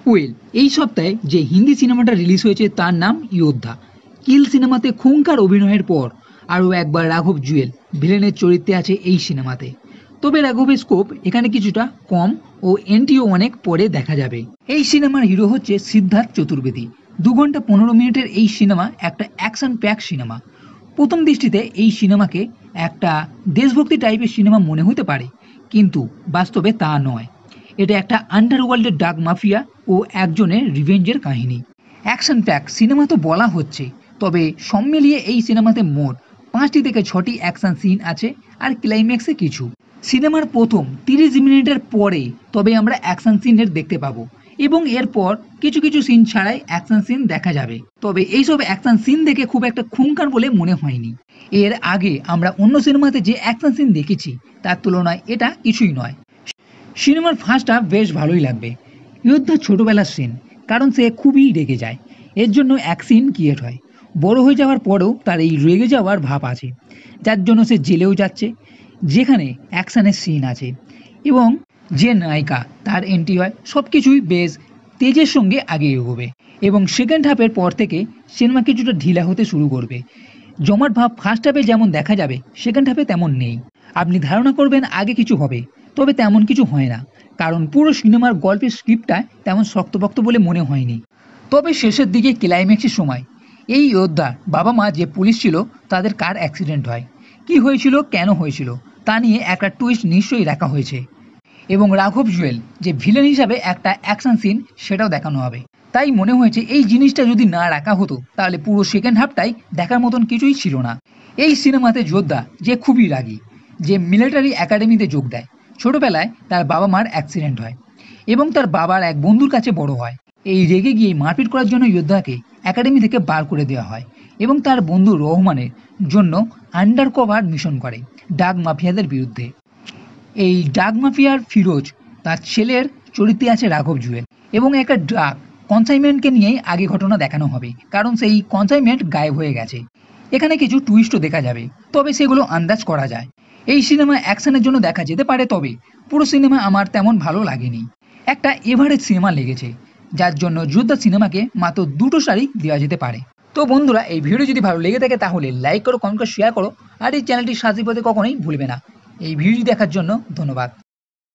Well, এই সপ্তাহে যে হিন্দি সিনেমাটা রিলিজ হয়েছে তার নাম যোদ্ধা। কিল সিনেমাতে খুঙ্কার অভিনয়ের পর আরও একবার রাঘব জুয়েল ভিলেনের চরিত্রে আছে এই সিনেমাতে। তবে রাঘবের স্কোপ এখানে কিছুটা কম ও এন্ট্রিও অনেক পরে দেখা যাবে। এই সিনেমার হিরো হচ্ছে সিদ্ধার্থ চতুর্বেদী। 2 ঘন্টা 15 মিনিটের এই সিনেমা একটা অ্যাকশন প্যাক সিনেমা। প্রথম দৃষ্টিতে এই সিনেমাকে একটা দেশভক্তি টাইপের সিনেমা মনে হতে পারে, কিন্তু বাস্তবে তা নয়। এটা একটা আন্ডারওয়ার্ল্ডের ডাক মাফিয়া ও একজনের রিভেঞ্জের কাহিনী। অ্যাকশন প্যাক সিনেমা তো বলা হচ্ছে, তবে সব মিলিয়ে এই সিনেমাতে মোট 5টি থেকে 6টি অ্যাকশন সিন আছে আর ক্লাইম্যাক্সে কিছু। সিনেমার প্রথম 30 মিনিটের পরে তবে আমরা অ্যাকশন সিনের দেখতে পাবো, এবং এরপর কিছু কিছু সিন ছাড়াই অ্যাকশন সিন দেখা যাবে। তবে এইসব অ্যাকশন সিন দেখে খুব একটা খুঙ্কার বলে মনে হয়নি। এর আগে আমরা অন্য সিনেমাতে যে অ্যাকশন সিন দেখেছি তার তুলনায় এটা কিছুই নয়। সিনেমার ফার্স্ট হাফ বেশ ভালোই লাগবে। যোদ্ধা ছোটবেলার সিন, কারণ সে খুবই রেগে যায়, এর জন্য এক সিন ক্রিয়েট হয়। বড় হয়ে যাওয়ার পরেও তার এই রেগে যাওয়ার ভাব আছে, যার জন্য সে জেলেও যাচ্ছে, যেখানে অ্যাকশানের সিন আছে, এবং যে নায়িকা তার এন্ট্রি হয়। সব কিছুই বেশ তেজের সঙ্গে আগে এগোবে, এবং সেকেন্ড হাফের পর থেকে সিনেমা কিছুটা ঢিলা হতে শুরু করবে। জমাট ভাব ফার্স্ট হাফে যেমন দেখা যাবে সেকেন্ড হাফে তেমন নেই। আপনি ধারণা করবেন আগে কিছু হবে, তবে তেমন কিছু হয় না, কারণ পুরো সিনেমার গল্পের স্ক্রিপ্টটা তেমন শক্তপোক্ত বলে মনে হয়নি। তবে শেষের দিকে ক্লাইম্যাক্সের সময় এই যোদ্ধার বাবা মা যে পুলিশ ছিল তাদের কার অ্যাক্সিডেন্ট হয়, কি হয়েছিল, কেন হয়েছিল, তা নিয়ে একটা টুইস্ট নিশ্চয়ই রাখা হয়েছে। এবং রাঘব জুয়েল যে ভিলেন হিসাবে একটা অ্যাকশন সিন, সেটাও দেখানো হবে। তাই মনে হয়েছে এই জিনিসটা যদি না রাখা হতো তাহলে পুরো সেকেন্ড হাফটাই দেখার মতন কিছুই ছিল না। এই সিনেমাতে যোদ্ধা যে খুবই রাগী, যে মিলিটারি একাডেমিতে যোগ দেয়। ছোটবেলায় তার বাবা মার অ্যাক্সিডেন্ট হয় এবং তার বাবার এক বন্ধুর কাছে বড় হয়। এই রেগে গিয়ে মারপিট করার জন্য যোদ্ধাকে একাডেমি থেকে বার করে দেওয়া হয় এবং তার বন্ধু রহমানের জন্য আন্ডার কভার মিশন করে ডাক মাফিয়াদের বিরুদ্ধে। এই ডাক মাফিয়ার ফিরোজ, তার ছেলের চরিত্রে আছে রাঘব জুয়েল, এবং একটা ড্রাগ কনসাইনমেন্টকে নিয়েই আগে ঘটনা দেখানো হবে, কারণ সেই কনসাইনমেন্ট গায়েব হয়ে গেছে। এখানে কিছু টুইস্টও দেখা যাবে, তবে সেগুলো আন্দাজ করা যায়। এই সিনেমা অ্যাকশনের জন্য দেখা যেতে পারে, তবে পুরো সিনেমা আমার তেমন ভালো লাগেনি। একটা এভারেজ সিনেমা লেগেছে, যার জন্য যোদ্ধা সিনেমাকে মাত্র 2টো স্টারই দেওয়া যেতে পারে। তো বন্ধুরা, এই ভিডিও যদি ভালো লেগে থাকে তাহলে লাইক করো, কমেন্ট করো, শেয়ার করো, আর এই চ্যানেলটি সাবস্ক্রাইব করতে কখনোই ভুলবে না। এই ভিডিও দেখার জন্য ধন্যবাদ।